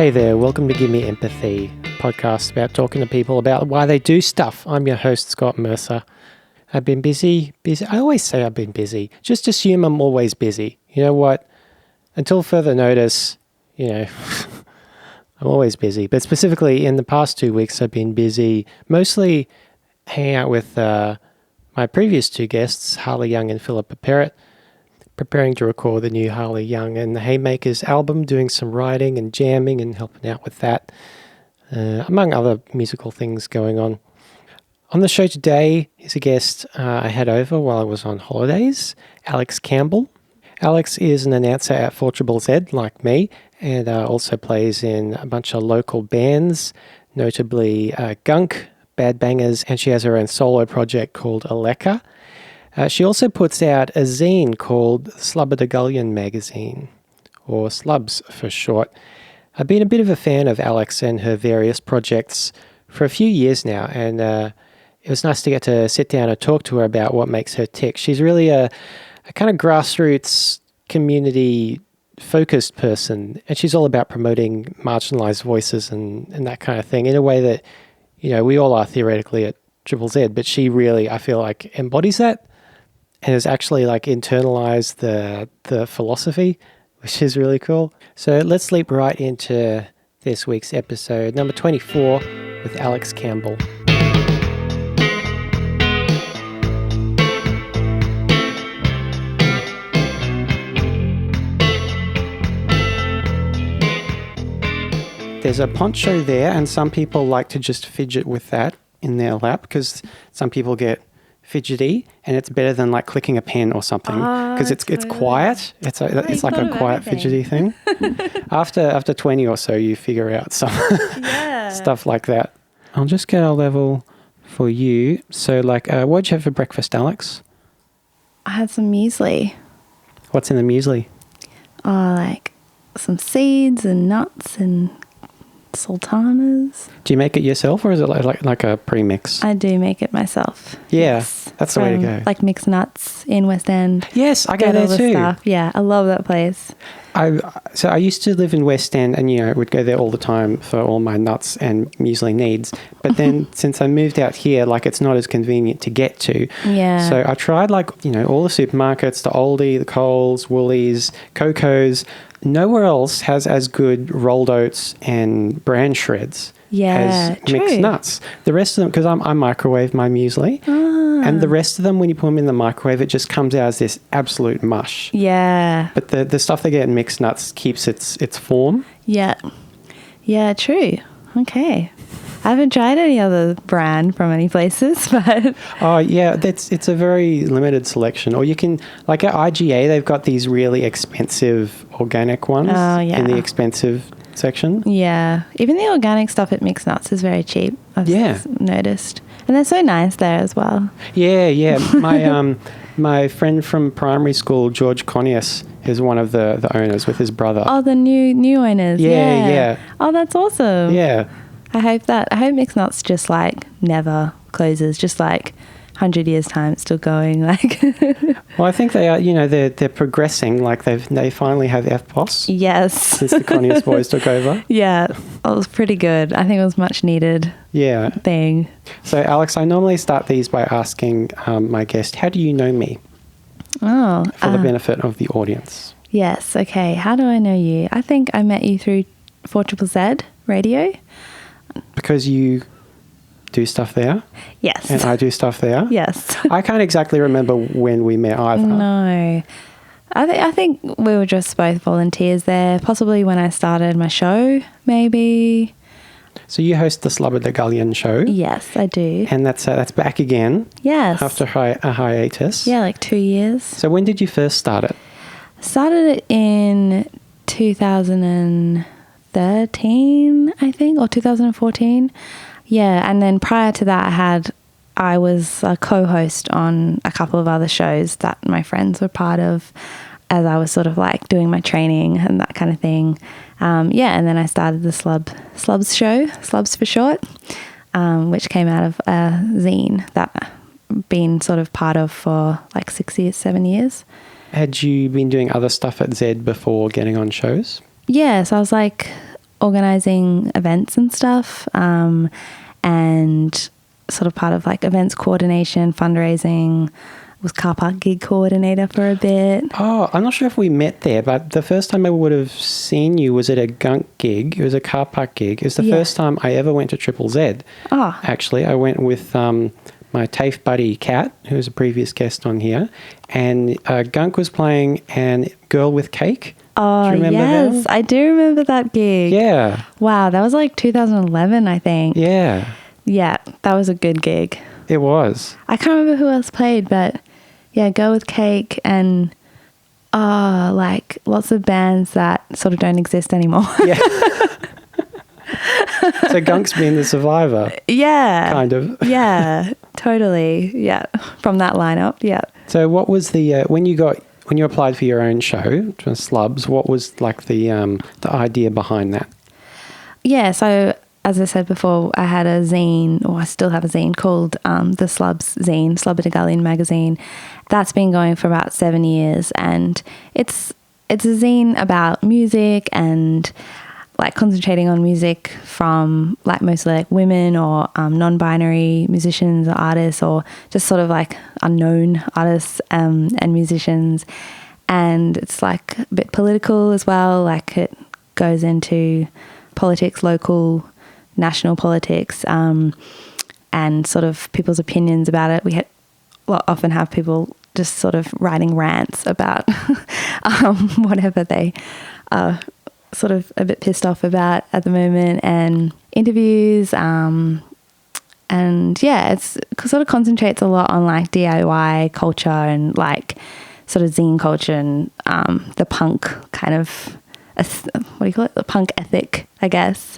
Hey there, welcome to Gimme Empathy, a podcast about talking to people about why they do stuff. I'm your host, Scott Mercer. I've been busy. I always say I've been busy. Just assume I'm always busy. You know what? Until further notice, I'm always busy. But specifically in the past 2 weeks, I've been busy mostly hanging out with my previous two guests, Harley Young and Philippa Perrett, preparing to record the new Harley Young and the Haymakers album, doing some writing and jamming and helping out with that, among other musical things going on. On the show today is a guest I had over while I was on holidays, Alex Campbell. Alex is an announcer at 4ZZZ, like me, and also plays in a bunch of local bands, notably Gunk, Bad Bangers, and she has her own solo project called Aleka. She also puts out a zine called Slubberdagulion Magazine, or Slubs for short. I've been a bit of a fan of Alex and her various projects for a few years now, and it was nice to get to sit down and talk to her about what makes her tick. She's really a kind of grassroots, community-focused person, and she's all about promoting marginalized voices and that kind of thing in a way that, we all are theoretically at ZZZ, but she really, I feel like, embodies that and has actually internalized the philosophy, which is really cool. So let's leap right into this week's episode, number 24, with Alex Campbell. There's a poncho there, and some people like to just fidget with that in their lap because some people get fidgety, and it's better than clicking a pen or something because it's quiet. It's like a quiet fidgety thing. After 20 or so, you figure out some stuff like that. I'll just get a level for you. So, what'd you have for breakfast, Alex? I had some muesli. What's in the muesli? Some seeds and nuts and sultanas. Do you make it yourself, or is it like a pre-mix? I do make it myself. Yeah, yes. That's the way to go. Like Mixed Nuts in West End. Yes, I go there too. Stuff. Yeah, I love that place. So I used to live in West End, and would go there all the time for all my nuts and muesli needs. But then since I moved out here, it's not as convenient to get to. Yeah. So I tried all the supermarkets, the Aldi, the Coles, Woolies, Coco's. Nowhere else has as good rolled oats and bran shreds as Mixed Nuts. The rest of them, because I microwave my muesli, and the rest of them, when you put them in the microwave, it just comes out as this absolute mush. Yeah. But the stuff they get in Mixed Nuts keeps its form. Yeah. Yeah, true. Okay. I haven't tried any other brand from any places, but... Oh, yeah, it's a very limited selection. Or you can, at IGA, they've got these really expensive organic ones in the expensive section. Yeah. Even the organic stuff at Mixed Nuts is very cheap, I've noticed. And they're so nice there as well. Yeah. My friend from primary school, George Conius, is one of the owners with his brother. Oh, the new owners. Yeah. Oh, that's awesome. Yeah. I hope Mixed Nuts just never closes, just 100 years time it's still going. Well, I think they are, they're progressing, they finally have FPOS. Yes. Since the Conius boys took over. Yeah, it was pretty good. I think it was much needed. Yeah. Thing. So Alex, I normally start these by asking my guest, how do you know me? Oh. For the benefit of the audience. Yes, okay. How do I know you? I think I met you through 4ZZZ radio. Because you do stuff there? Yes. And I do stuff there? Yes. I can't exactly remember when we met either. No. I think we were just both volunteers there, possibly when I started my show, maybe. So you host the Slubberdagulion show? Yes, I do. And that's back again? Yes. After a hiatus? Yeah, 2 years. So when did you first start it? I started it in 2013, I think, or 2014. Yeah, and then prior to that, I was a co-host on a couple of other shows that my friends were part of as I was sort of doing my training and that kind of thing. And then I started the Slubs show, Slubs for short, which came out of a zine that I've been sort of part of for 7 years. Had you been doing other stuff at Z before getting on shows? Yeah, so I was organising events and stuff, and sort of part of like events coordination, fundraising. Was car park gig coordinator for a bit. Oh, I'm not sure if we met there, but the first time I would have seen you was at a gunk gig. It was a car park gig. It was the first time I ever went to Triple Z. Oh. Actually, I went with my TAFE buddy, Kat, who was a previous guest on here, and Gunk was playing and Girl with Cake. Oh, do you remember yes. that? I do remember that gig. Yeah. Wow, that was like 2011, I think. Yeah. Yeah, that was a good gig. It was. I can't remember who else played, but yeah, Girl with Cake and like lots of bands that sort of don't exist anymore. Yeah. So Gunk's been the survivor. Yeah. Kind of. Yeah, totally. Yeah, from that lineup. Yeah. So what was the when you applied for your own show, Slubs? What was like the idea behind that? Yeah. So as I said before, I had a zine, or I still have a zine called the Slubs zine, Slubberdagallion magazine. That's been going for about 7 years, and it's a zine about music and like concentrating on music from like mostly like women or non-binary musicians or artists, or just sort of like unknown artists and musicians. And it's like a bit political as well. Like it goes into politics, local, national politics, and sort of people's opinions about it. We often have people just sort of writing rants about whatever they are sort of a bit pissed off about at the moment, and interviews, and yeah, it's sort of concentrates a lot on like DIY culture and like sort of zine culture and the punk kind of, what do you call it? The punk ethic, I guess,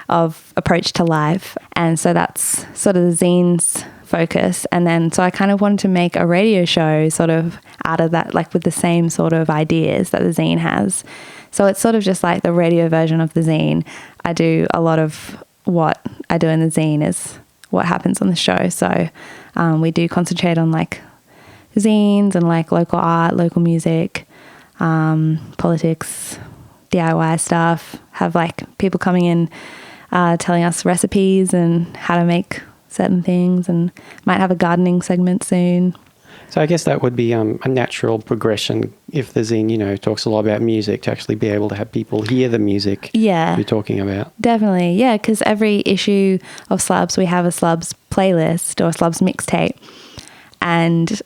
of approach to life. And so that's sort of the zine's focus. And then so I kind of wanted to make a radio show sort of out of that, like with the same sort of ideas that the zine has. So it's sort of just like the radio version of the zine. I do a lot of what I do in the zine is what happens on the show. So we do concentrate on like zines and like local art, local music, politics, DIY stuff, have like people coming in telling us recipes and how to make certain things, and might have a gardening segment soon. So I guess that would be a natural progression if the zine, talks a lot about music, to actually be able to have people hear the music you're talking about. Definitely, yeah, because every issue of Slubs, we have a Slubs playlist or a Slubs mixtape. And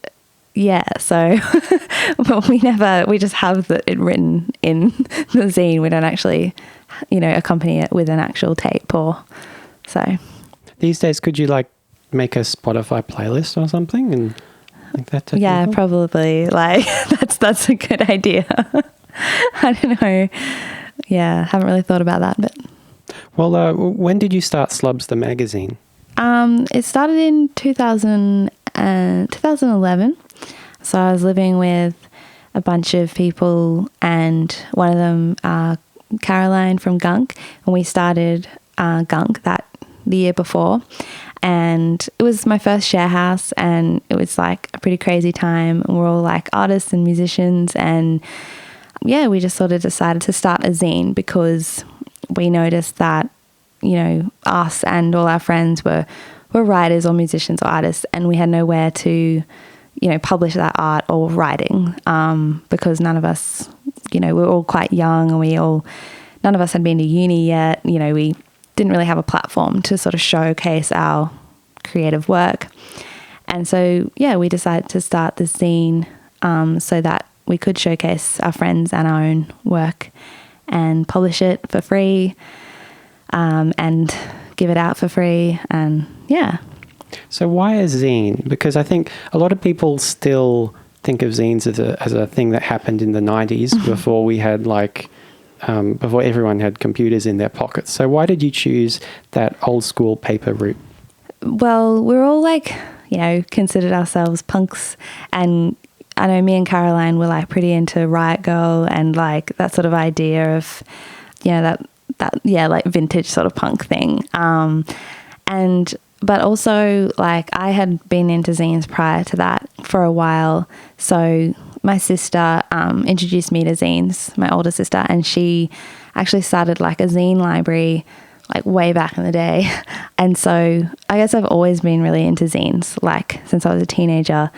yeah, so well, we just have it written in the zine. We don't actually, accompany it with an actual tape or so. These days, could you like make a Spotify playlist or something and like that? Yeah, probably. Like that's a good idea. I don't know. Yeah, haven't really thought about that, but. Well, when did you start Slubs the magazine? It started in 2011. So I was living with a bunch of people, and one of them, Caroline from Gunk, and we started Gunk the year before. And it was my first share house, and it was like a pretty crazy time. And we're all like artists and musicians, and yeah, we just sort of decided to start a zine because we noticed that, us and all our friends were writers or musicians or artists, and we had nowhere to, publish that art or writing, because none of us, we were all quite young, and none of us had been to uni yet. We didn't really have a platform to sort of showcase our creative work. And so, yeah, we decided to start the zine so that we could showcase our friends and our own work and publish it for free, and give it out for free. And yeah. So why a zine? Because I think a lot of people still think of zines as a thing that happened in the 90s before we had before everyone had computers in their pockets. So why did you choose that old school paper route? Well, we're all considered ourselves punks, and I know me and Caroline were like pretty into Riot Girl and like that sort of idea of, like vintage sort of punk thing. But also like I had been into zines prior to that for a while. So my sister introduced me to zines, my older sister, and she actually started like a zine library like way back in the day. And so I guess I've always been really into zines, like since I was a teenager,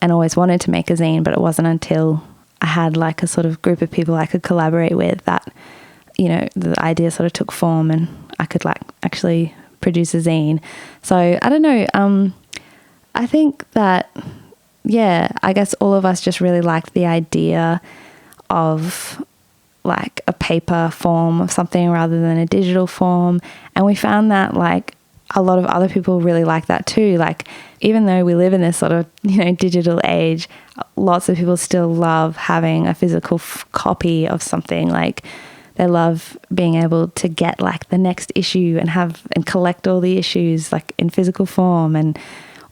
and always wanted to make a zine, but it wasn't until I had like a sort of group of people I could collaborate with that, you know, the idea sort of took form and I could like actually produce a zine. So I don't know. I think that, yeah, I guess all of us just really liked the idea of like a paper form of something rather than a digital form. And we found that like a lot of other people really like that too. Like, even though we live in this sort of, you know, digital age, lots of people still love having a physical copy of something. Like, they love being able to get like the next issue and collect all the issues like in physical form. And,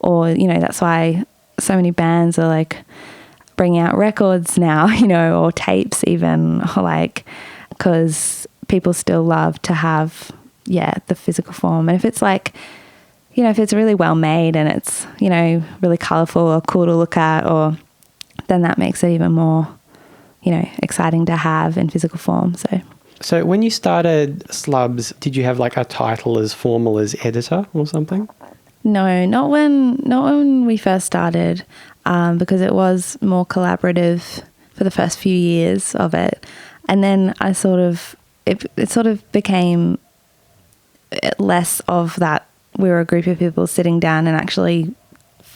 or, you know, that's why so many bands are like bringing out records now, you know, or tapes even, like, because people still love to have, yeah, the physical form. And if it's like, you know, if it's really well made and it's, you know, really colourful or cool to look at, or then that makes it even more, you know, exciting to have in physical form. So when you started Slubs, did you have like a title as formal as editor or something? No, not when we first started, because it was more collaborative for the first few years of it. And then I sort of, it sort of became less of that we were a group of people sitting down and actually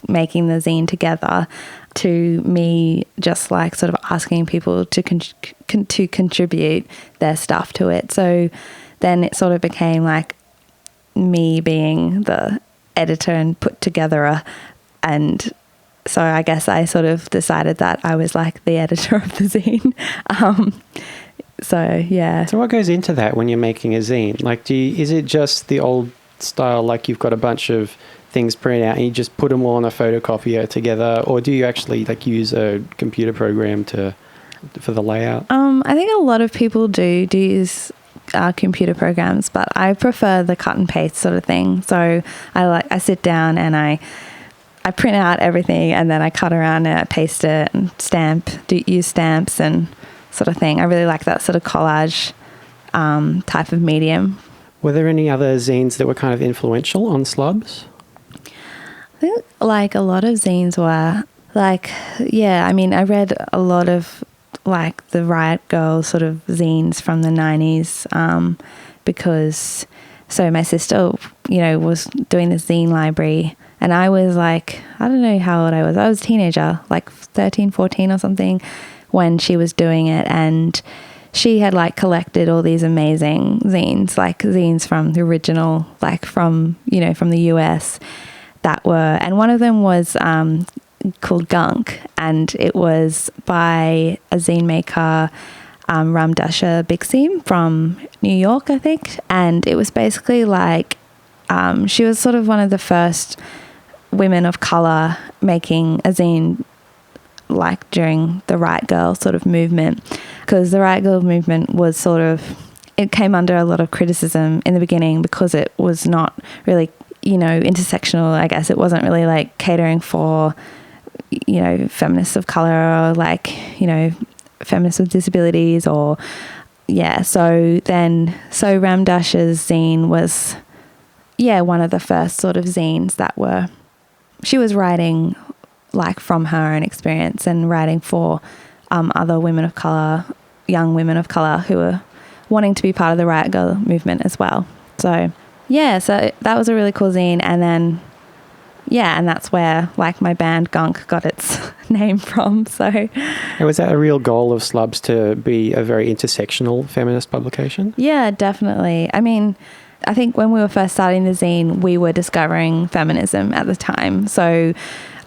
making the zine together, to me just like sort of asking people to contribute their stuff to it. So then it sort of became like me being the editor and put together and so I guess I sort of decided that I was like the editor of the zine. So yeah. So what goes into that when you're making a zine? Like, is it just the old style, like you've got a bunch of things printed out and you just put them all on a photocopier together, or do you actually like use a computer program for the layout? I think a lot of people do use computer programs, but I prefer the cut and paste sort of thing. So I sit down and I print out everything and then I cut around and I paste it and use stamps and sort of thing. I really like that sort of collage type of medium. Were there any other zines that were kind of influential on Slubs? I think like a lot of zines were like, yeah, I mean, I read a lot of like the Riot Girl sort of zines from the 90s because so my sister, you know, was doing the zine library and I was like, I don't know how old I was. I was a teenager, like 13, 14 or something when she was doing it, and she had like collected all these amazing zines, like zines from the original, like from, you know, from the US that were, and one of them was called Gunk, and it was by a zine-maker, Ramdasha Bixim from New York, I think. And it was basically like, she was sort of one of the first women of colour making a zine like during the Riot Girl sort of movement, because the Riot Girl movement was sort of, it came under a lot of criticism in the beginning because it was not really, you know, intersectional. I guess it wasn't really like catering for, you know, feminists of colour or like, you know, feminists with disabilities or, yeah. So Ramdash's zine was, yeah, one of the first sort of zines that were, she was writing like from her own experience and writing for other women of colour, young women of colour who were wanting to be part of the Riot Girl movement as well. So yeah, so that was a really cool zine. And then, yeah, and that's where like my band Gunk got its name from. So and was that a real goal of Slubs to be a very intersectional feminist publication? Yeah, definitely. I mean, I think when we were first starting the zine, we were discovering feminism at the time. So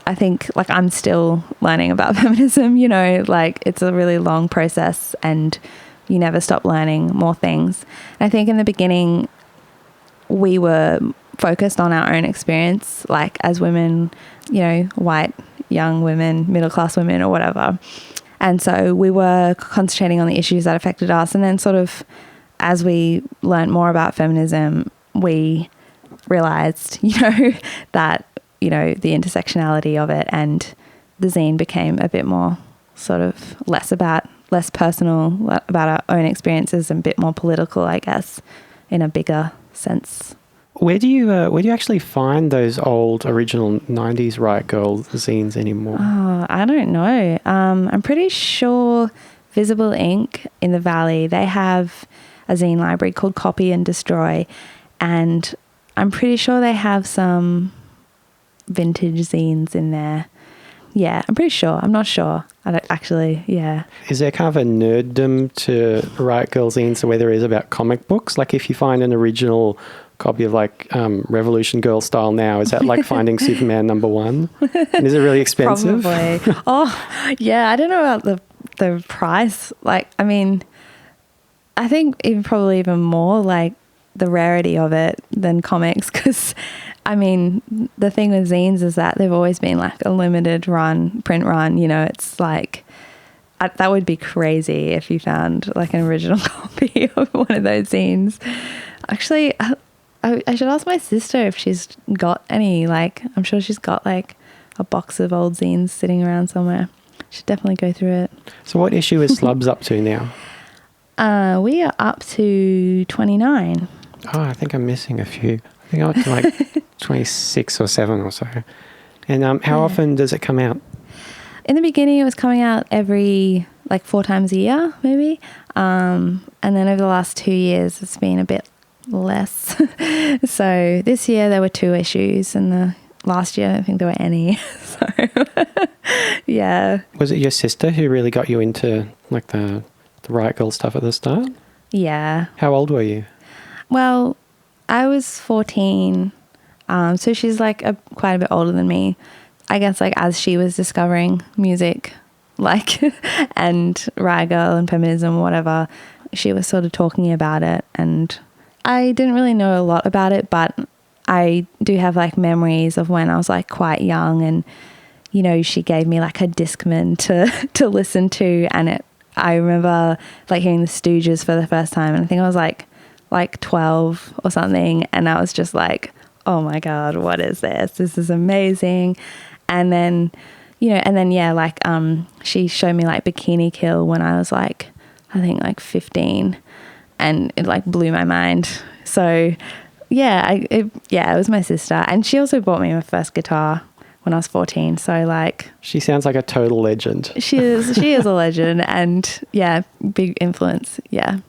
I think like I'm still learning about feminism, you know, like it's a really long process and you never stop learning more things. And I think in the beginning we were focused on our own experience, like as women, you know, white, young women, middle-class women or whatever. And so we were concentrating on the issues that affected us. And then sort of as we learned more about feminism, we realized, you know, that, you know, the intersectionality of it, and the zine became a bit more sort of less about less personal, about our own experiences, and a bit more political, I guess, in a bigger sense. Where do you actually find those old original 90s Riot Girl zines anymore? Oh, I don't know. I'm pretty sure Visible Ink in the Valley, they have a zine library called Copy and Destroy, and I'm pretty sure they have some vintage zines in there. Yeah, I'm pretty sure. I'm not sure. I don't actually, yeah. Is there kind of a nerddom to Riot Girl zines the way there is about comic books? Like if you find an original copy of like Revolution Girl style now, is that like finding Superman #1? And is it really expensive? Probably. Oh, yeah. I don't know about the price. Like, I mean, I think probably even more like the rarity of it than comics, because I mean, the thing with zines is that they've always been like a limited print run, you know. It's like that would be crazy if you found like an original copy of one of those zines. Actually, I should ask my sister if she's got any. Like, I'm sure she's got like a box of old zines sitting around somewhere. Should definitely go through it. So what issue is Slubs up to now? We are up to 29. Oh, I think I'm missing a few. I think I'm up to like 26 or 7 or so. And how often does it come out? In the beginning, it was coming out every like 4 times a year, maybe. And then over the last 2 years, it's been a bit less. So this year there were 2 issues, and the last year I don't think there were any. So yeah. Was it your sister who really got you into like the Riot Girl stuff at the start? Yeah. How old were you? Well, I was 14. So she's like quite a bit older than me. I guess like as she was discovering music, like, and Riot Girl and feminism, whatever, she was sort of talking about it, and I didn't really know a lot about it, but I do have like memories of when I was like quite young, and you know, she gave me like a Discman to listen to, and I remember like hearing the Stooges for the first time, and I think I was like 12 or something, and I was just like, oh my God, what is this? This is amazing. And then, you know, yeah, like she showed me like Bikini Kill when I was like, I think like 15, and it like blew my mind. So yeah, it was my sister, and she also bought me my first guitar when I was 14. So like, she sounds like a total legend. She is a legend, and yeah, big influence. Yeah.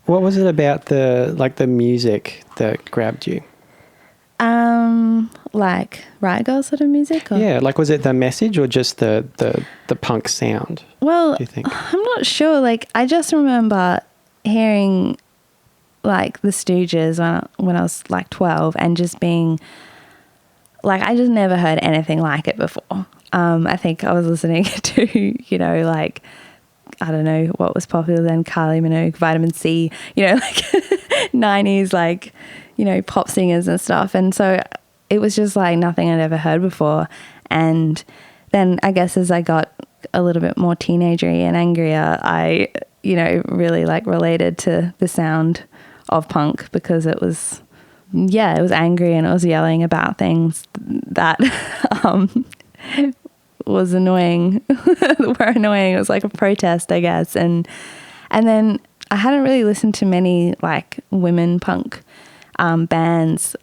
What was it about the music that grabbed you? Like Riot Girl sort of music? Or? Yeah, like was it the message or just the punk sound? Well, do you think? I'm not sure. Like, I just remember hearing like the Stooges when I was like 12, and just being like, I just never heard anything like it before. I think I was listening to, you know, like, I don't know what was popular then, Kylie Minogue, Vitamin C, you know, like 90s, like, you know, pop singers and stuff. And so it was just like nothing I'd ever heard before. And then I guess as I got a little bit more teenagery and angrier, I, you know, really like related to the sound of punk, because it was angry, and it was yelling about things that was annoying, were annoying. It was like a protest, I guess. And then I hadn't really listened to many like women punk bands,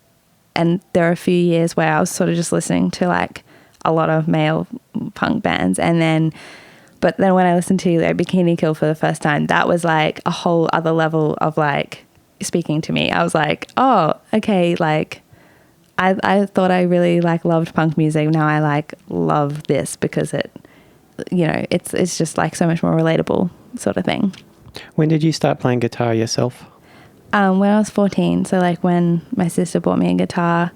and there are a few years where I was sort of just listening to like a lot of male punk bands, but then when I listened to like Bikini Kill for the first time, that was like a whole other level of like speaking to me. I was like, oh, okay, like I thought I really like loved punk music. Now I like love this, because it, you know, it's just like so much more relatable sort of thing. When did you start playing guitar yourself? When I was 14. So like when my sister bought me a guitar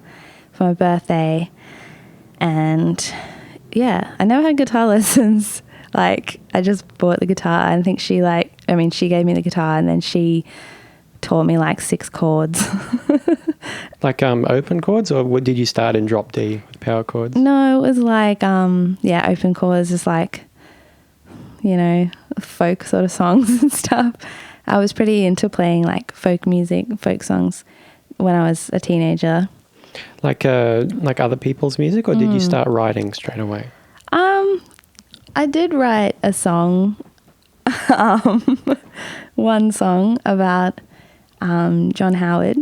for my birthday, and yeah, I never had guitar lessons. Like, I just bought the guitar, and I think she gave me the guitar, and then she taught me like 6 chords. Like open chords, or did you start in drop D with power chords? No, it was like open chords, just like, you know, folk sort of songs and stuff. I was pretty into playing like folk music, folk songs when I was a teenager. Like other people's music, or did you start writing straight away? I did write a song one song about John Howard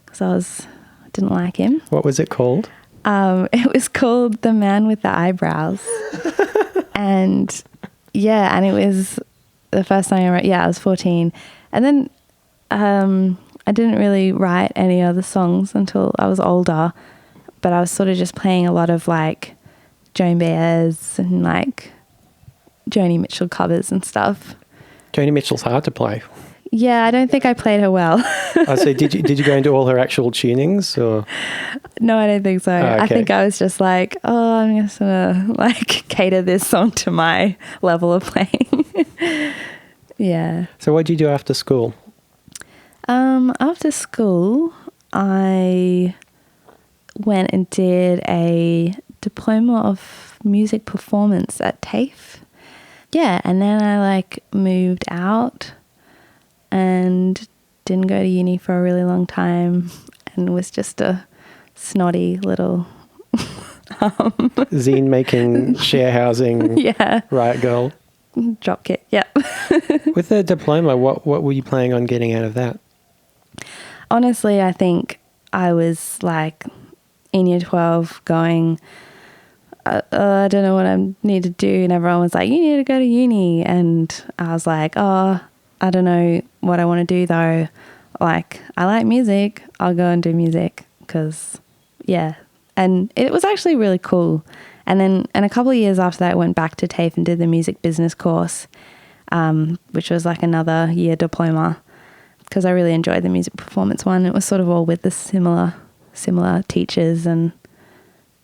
because didn't like him. What was it called? It was called The Man with the Eyebrows. And yeah, and it was the first song I wrote. Yeah, I was 14. And then I didn't really write any other songs until I was older. But I was sort of just playing a lot of like Joan Baez and like Joni Mitchell covers and stuff. Joni Mitchell's hard to play. Yeah, I don't think I played her well. So did you go into all her actual tunings or? No, I don't think so. Oh, okay. I think I was just like, oh, I'm just gonna like cater this song to my level of playing. Yeah. So what did you do after school? After school, I went and did a diploma of music performance at TAFE. Yeah, and then I like moved out and didn't go to uni for a really long time and was just a snotty little zine making, share housing, yeah, riot girl. Dropkick, yep. With the diploma, what were you planning on getting out of that? Honestly, I think I was like in year 12 going, I don't know what I need to do. And everyone was like, you need to go to uni. And I was like, oh, I don't know what I want to do though. Like, I like music. I'll go and do music because, yeah. And it was actually really cool. And then a couple of years after that, I went back to TAFE and did the music business course, which was like another year diploma because I really enjoyed the music performance one. It was sort of all with the similar teachers and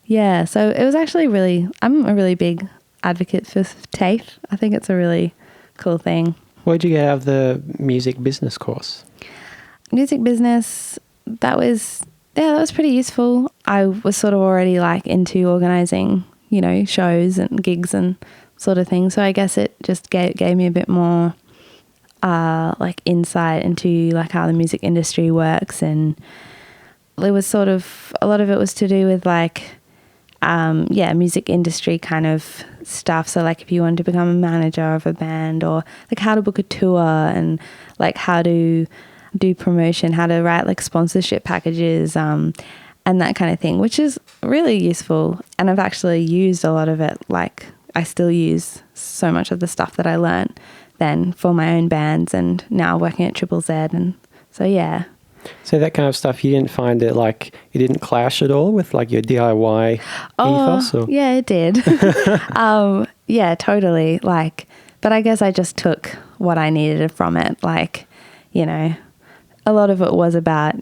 yeah, so it was actually I'm a really big advocate for TAFE. I think it's a really cool thing. What did you get out of the music business course? Music business, that was pretty useful. I was sort of already like into organising, shows and gigs and sort of thing. So I guess it just gave me a bit more like insight into like how the music industry works. And it was sort of, a lot of it was to do with like, music industry kind of stuff. So like if you wanted to become a manager of a band or like how to book a tour and like how to do promotion, how to write like sponsorship packages, and that kind of thing, which is really useful. And I've actually used a lot of it. Like I still use so much of the stuff that I learned then for my own bands and now working at Triple Z. And so, yeah. So that kind of stuff, you didn't find it like, it didn't clash at all with like your DIY ethos? Or? Yeah, it did. Yeah, totally. Like, but I guess I just took what I needed from it. Like, a lot of it was about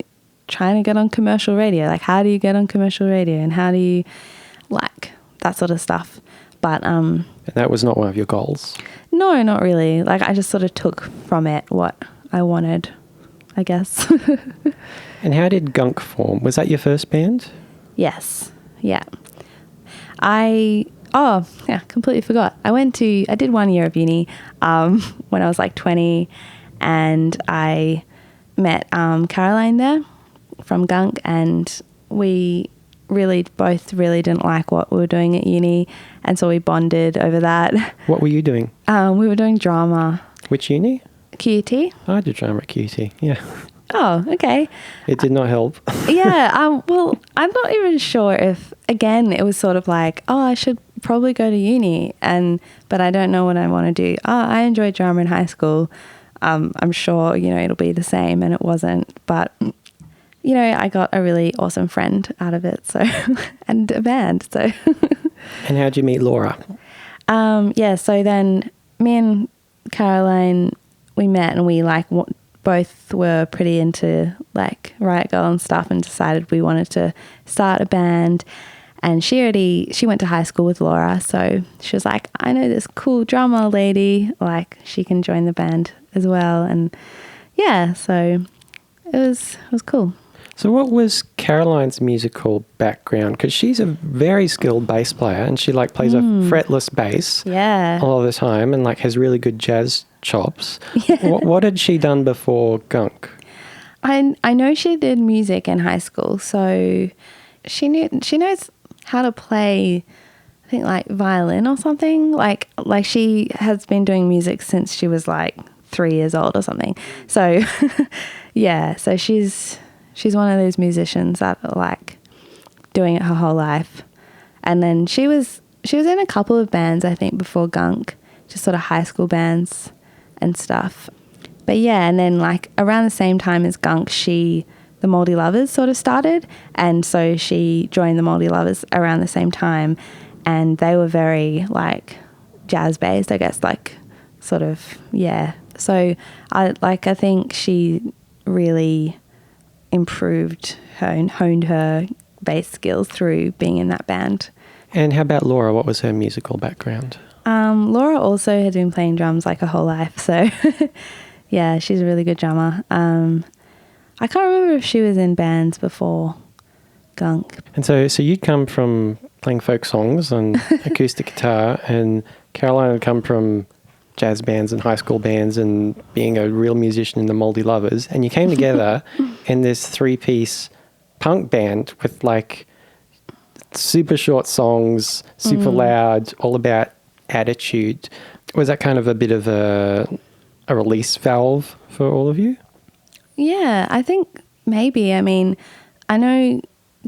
trying to get on commercial radio. Like, how do you get on commercial radio and how do you, like, that sort of stuff. But and that was not one of your goals? No, not really. Like, I just sort of took from it what I wanted, I guess. And how did Gunk form? Was that your first band? Yes. Yeah. Completely forgot. I did 1 year of uni when I was like 20 and I met Caroline there from Gunk and we both really didn't like what we were doing at uni and so we bonded over that. What were you doing? We were doing drama. Which uni? QUT. I did drama at QUT, yeah. Oh, okay. It did not help. Yeah, well, I'm not even sure if, again, it was sort of like, oh, I should probably go to uni, but I don't know what I want to do. Oh, I enjoyed drama in high school. I'm sure, it'll be the same, and it wasn't. But, I got a really awesome friend out of it, so and a band, so. And how'd you meet Laura? So then me and Caroline, we met and we both were pretty into like Riot Girl and stuff and decided we wanted to start a band. And she went to high school with Laura, so she was like, I know this cool drummer lady, like she can join the band as well. And yeah, so it was cool. So what was Caroline's musical background? Because she's a very skilled bass player and she like plays a fretless bass all the time and like has really good jazz chops. Yeah. What had she done before Gunk? I know she did music in high school, so she knows how to play I think like violin or something. Like she has been doing music since she was like 3 years old or something. So yeah, so she's one of those musicians that are like doing it her whole life. And then she was in a couple of bands, I think, before Gunk, just sort of high school bands and stuff. But yeah, and then like around the same time as Gunk, the Mouldy Lovers sort of started, and so she joined the Mouldy Lovers around the same time, and they were very like jazz based, I guess, like sort of, yeah. So I think she really improved her and honed her bass skills through being in that band. And how about Laura? What was her musical background? Laura also had been playing drums like her whole life, so yeah, she's a really good drummer. I can't remember if she was in bands before Gunk. And so you'd come from playing folk songs and acoustic guitar, and Caroline had come from jazz bands and high school bands and being a real musician in the Mouldy Lovers, and you came together in this 3-piece punk band with like super short songs, super loud, all about attitude. Was that kind of a bit of a release valve for all of you? Yeah, I think maybe. I mean, I know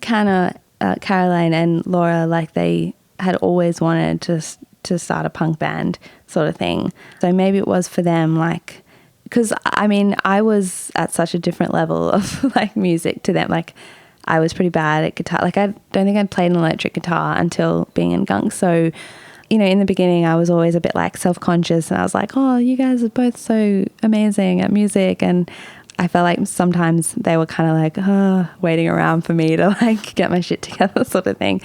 Caroline and Laura, like they had always wanted to start a punk band sort of thing. So maybe it was for them, like, because I mean, I was at such a different level of like music to them. Like I was pretty bad at guitar. Like I don't think I'd played an electric guitar until being in Gunk. So, you know, in the beginning I was always a bit like self-conscious, and I was like, oh, you guys are both so amazing at music. And I felt like sometimes they were kind of like, waiting around for me to like get my shit together sort of thing.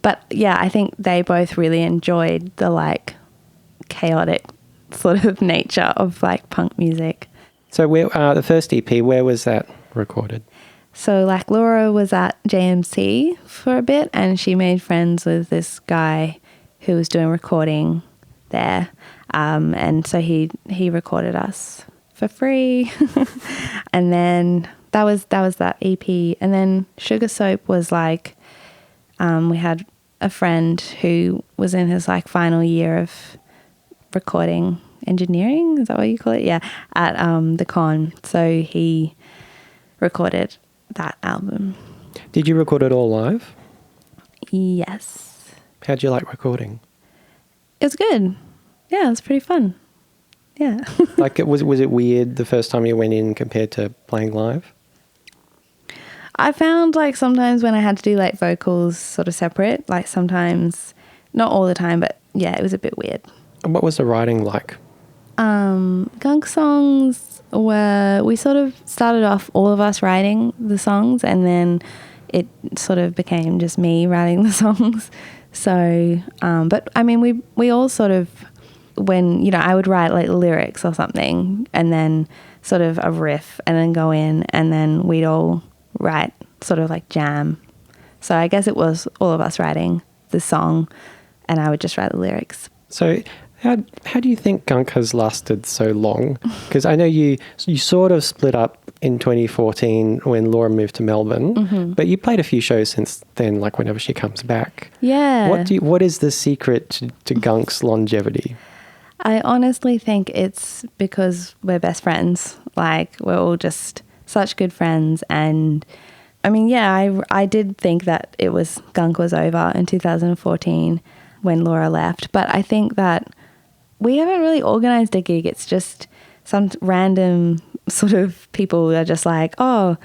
But yeah, I think they both really enjoyed the like chaotic sort of nature of like punk music. So where the first EP, where was that recorded? So like Laura was at JMC for a bit, and she made friends with this guy who was doing recording there. And so he recorded us for free. And then that was that EP. And then Sugar Soap was like, we had a friend who was in his like final year of recording engineering, is that what you call it? Yeah, at the con. So he recorded that album. Did you record it all live? Yes. How'd you like recording? It was good. Yeah, it was pretty fun. Yeah. Like, was it weird the first time you went in compared to playing live? I found like sometimes when I had to do like vocals sort of separate, like sometimes, not all the time, but yeah, it was a bit weird. What was the writing like? Gunk songs we sort of started off all of us writing the songs, and then it sort of became just me writing the songs. So, but I mean, we all sort of, when, you know, I would write like lyrics or something and then sort of a riff and then go in, and then we'd all write sort of like jam. So I guess it was all of us writing the song and I would just write the lyrics. So how do you think Gunk has lasted so long? Because I know you sort of split up in 2014 when Laura moved to Melbourne, but you played a few shows since then, like whenever she comes back. Yeah. What is the secret to Gunk's longevity? I honestly think it's because we're best friends. Like, we're all just such good friends. And I mean, yeah, I did think that Gunk was over in 2014 when Laura left. But I think that we haven't really organized a gig. It's just some random sort of people are just like, oh,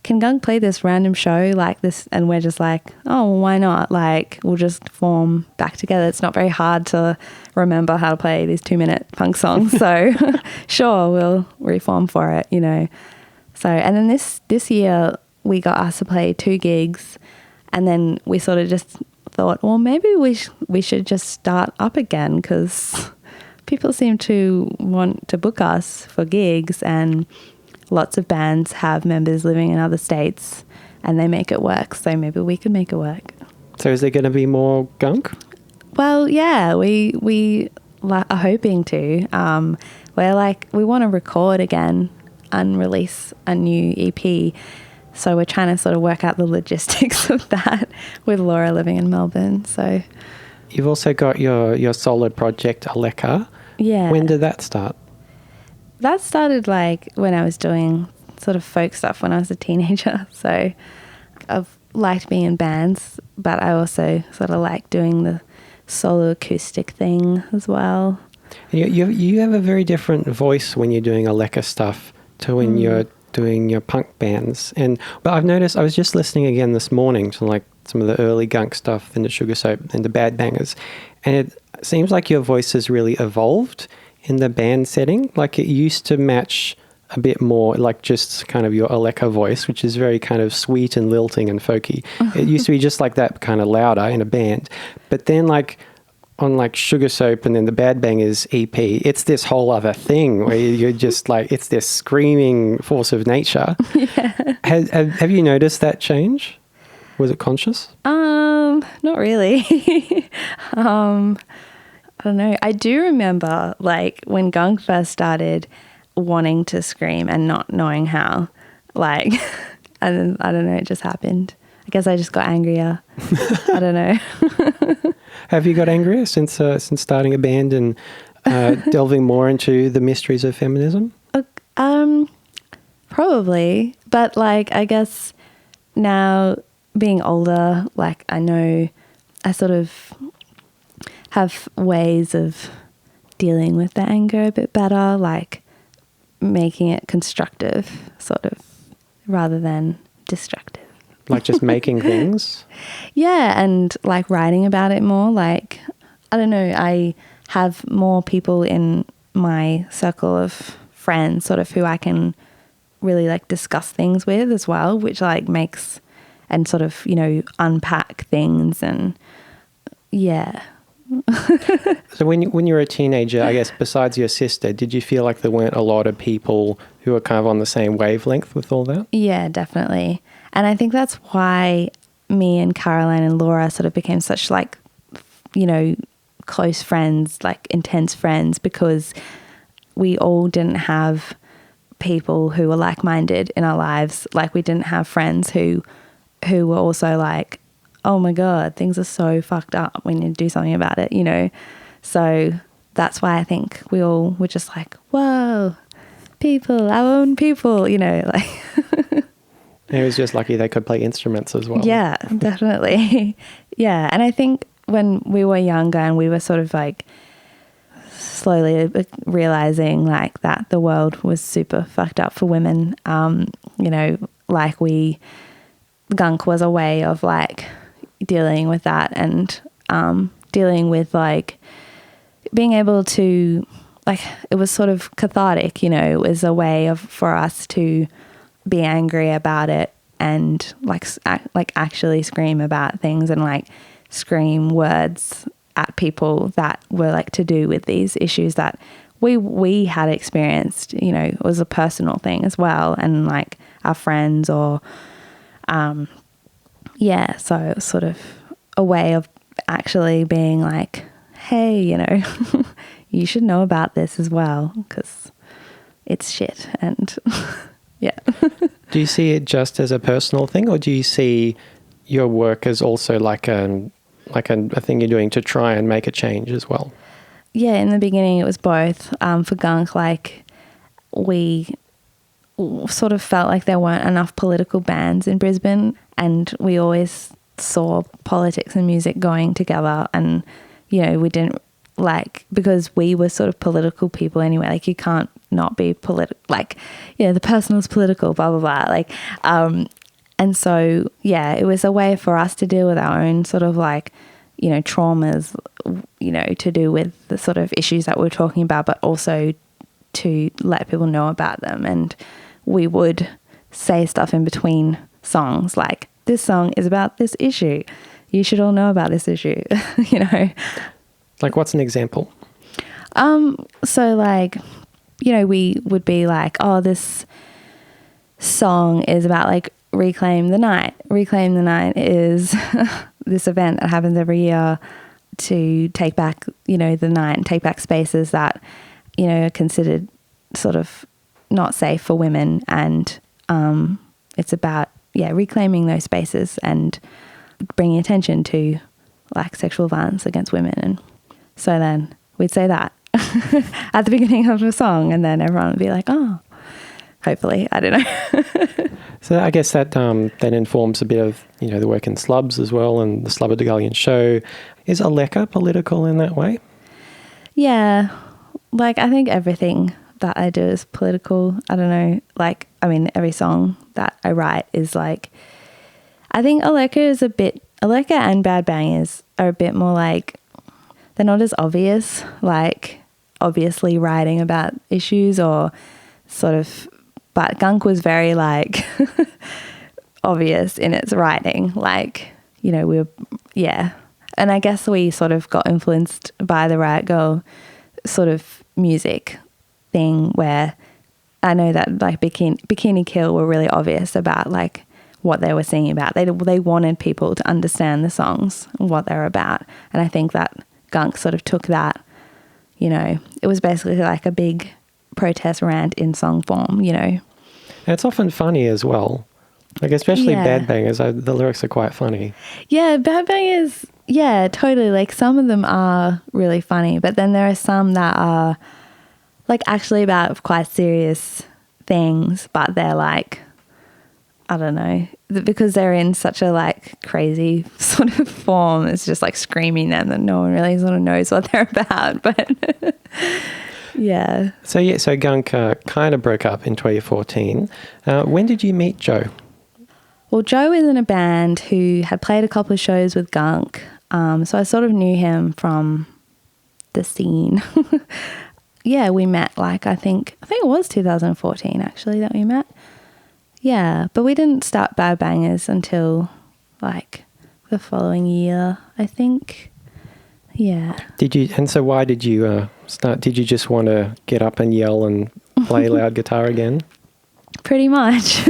can Gunk play this random show like this? And we're just like, oh, well, why not? Like, we'll just form back together. It's not very hard to remember how to play these 2-minute punk songs. So sure, we'll reform for it, you know. So, and then this year we got asked to play 2 gigs, and then we sort of just thought, well, maybe we should just start up again, because people seem to want to book us for gigs, and lots of bands have members living in other states and they make it work. So maybe we could make it work. So is there going to be more Gunk? Well, yeah, we are hoping to. We want to record again and release a new EP. So we're trying to sort of work out the logistics of that with Laura living in Melbourne. So you've also got your solo project, Aleka. Yeah. When did that start? That started like when I was doing sort of folk stuff when I was a teenager. So I've liked being in bands, but I also sort of like doing the solo acoustic thing as well. You have a very different voice when you're doing Aleka stuff to when you're doing your punk bands. But I've noticed, I was just listening again this morning to like some of the early gunk stuff and the Sugar Soap and the Bad Bangers, and it seems like your voice has really evolved in the band setting. Like it used to match a bit more like just kind of your Aleka voice, which is very kind of sweet and lilting and folky. It used to be just like that, kind of louder in a band. But then like on like Sugar Soap and then the Bad Bangers EP, it's this whole other thing where you're just like, it's this screaming force of nature. Yeah. Have you noticed that change? Was it conscious? Not really. I don't know. I do remember like when gunk first started, wanting to scream and not knowing how, like, and I don't know, it just happened. I guess I just got angrier. I don't know. Have you got angrier since starting a band and delving more into the mysteries of feminism? Probably, but like I guess now being older, like I know I sort of have ways of dealing with the anger a bit better, like making it constructive, sort of, rather than destructive. Like just making things? Yeah, and like writing about it more. Like, I don't know, I have more people in my circle of friends sort of who I can really like discuss things with as well, which like makes and sort of, you know, unpack things and yeah. So when you were a teenager, I guess besides your sister, did you feel like there weren't a lot of people who were kind of on the same wavelength with all that? Yeah, definitely. And I think that's why me and Caroline and Laura sort of became such like, you know, close friends, like intense friends, because we all didn't have people who were like-minded in our lives. Like we didn't have friends who were also like, oh my God, things are so fucked up. We need to do something about it, you know? So that's why I think we all were just like, whoa, people, our own people, you know, like. It was just lucky they could play instruments as well. Yeah, definitely. Yeah. And I think when we were younger and we were sort of like slowly realizing like that the world was super fucked up for women, you know, like gunk was a way of like dealing with that and dealing with like being able to like, it was sort of cathartic, you know, it was a way for us to be angry about it and like actually scream about things and like scream words at people that were like to do with these issues that we had experienced, you know, it was a personal thing as well, and like our friends or yeah, so it was sort of a way of actually being like, hey, you know, you should know about this as well because it's shit. And yeah. Do you see it just as a personal thing, or do you see your work as also like a thing you're doing to try and make a change as well? Yeah, in the beginning it was both. For gunk, like we sort of felt like there weren't enough political bands in Brisbane, and we always saw politics and music going together, and you know, we didn't like, because we were sort of political people anyway, like you can't not be political, like, you know, the personal's political, blah blah blah, like and so yeah, it was a way for us to deal with our own sort of like, you know, traumas, you know, to do with the sort of issues that we're talking about, but also to let people know about them. And we would say stuff in between songs like, this song is about this issue, you should all know about this issue. You know, like what's an example? So like, you know, we would be like, oh, this song is about like Reclaim the Night. Reclaim the Night is this event that happens every year to take back, you know, the night and take back spaces that, you know, are considered sort of not safe for women. And it's about, yeah, reclaiming those spaces and bringing attention to like sexual violence against women. And so then we'd say that at the beginning of a song, and then everyone would be like, oh, hopefully, I don't know. So I guess that then informs a bit of, the work in Slubs as well, and the Slubberdagallion show. Is Aleka political in that way? Yeah. Like, I think everything that I do is political. I don't know. Like, I mean, every song that I write is like, I think Aleka and Bad Bangers are a bit more like, they're not as obvious, like obviously writing about issues or sort of, but Gunk was very like obvious in its writing. Like, And I guess we sort of got influenced by the Riot Grrrl sort of music thing, where I know that like Bikini Kill were really obvious about like what they were singing about. They wanted people to understand the songs and what they're about. And I think that Gunk sort of took that, it was basically like a big protest rant in song form, And it's often funny as well. Like, especially Bad Bangers, the lyrics are quite funny. Yeah, Bad Bangers, yeah, totally. Like, some of them are really funny, but then there are some that are, like, actually about quite serious things, but they're like, I don't know, because they're in such a, like, crazy sort of form. It's just, like, screaming them that no one really sort of knows what they're about, but... Yeah. So Gunk kind of broke up in 2014. When did you meet Joe? Well, Joe was in a band who had played a couple of shows with Gunk. So I sort of knew him from the scene. Yeah, we met like, I think it was 2014 actually that we met. Yeah, but we didn't start Bad Bangers until like the following year, I think. Yeah. So why did you start? Did you just want to get up and yell and play loud guitar again? Pretty much.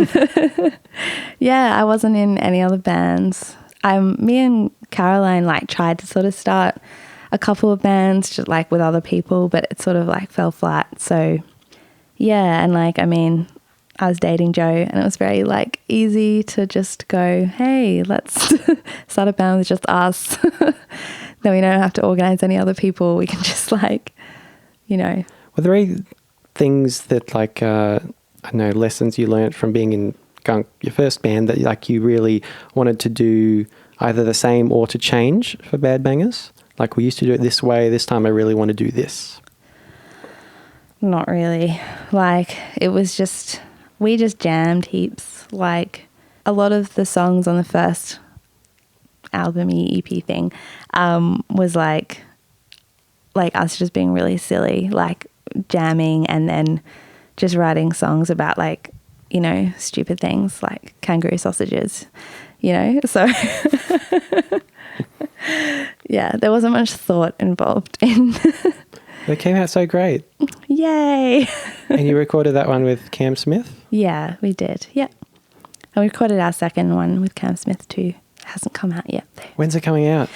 Yeah, I wasn't in any other bands. Me and Caroline like tried to sort of start a couple of bands just like with other people, but it sort of like fell flat. So yeah, and like, I mean, I was dating Joe and it was very like easy to just go, hey, let's start a band with just us. Then we don't have to organize any other people. We can just like, Were there any things that like, I don't know, lessons you learned from being in Gunk, your first band, that like you really wanted to do either the same or to change for Bad Bangers? Like, we used to do it this way, this time I really want to do this. Not really. Like, it was just, we just jammed heaps. Like, a lot of the songs on the first album-y EP thing was like us just being really silly, like jamming and then just writing songs about like, stupid things like kangaroo sausages, so yeah, there wasn't much thought involved in. They came out so great. Yay. And you recorded that one with Cam Smith? Yeah, we did. Yeah. And we recorded our second one with Cam Smith too. It hasn't come out yet though. When's it coming out?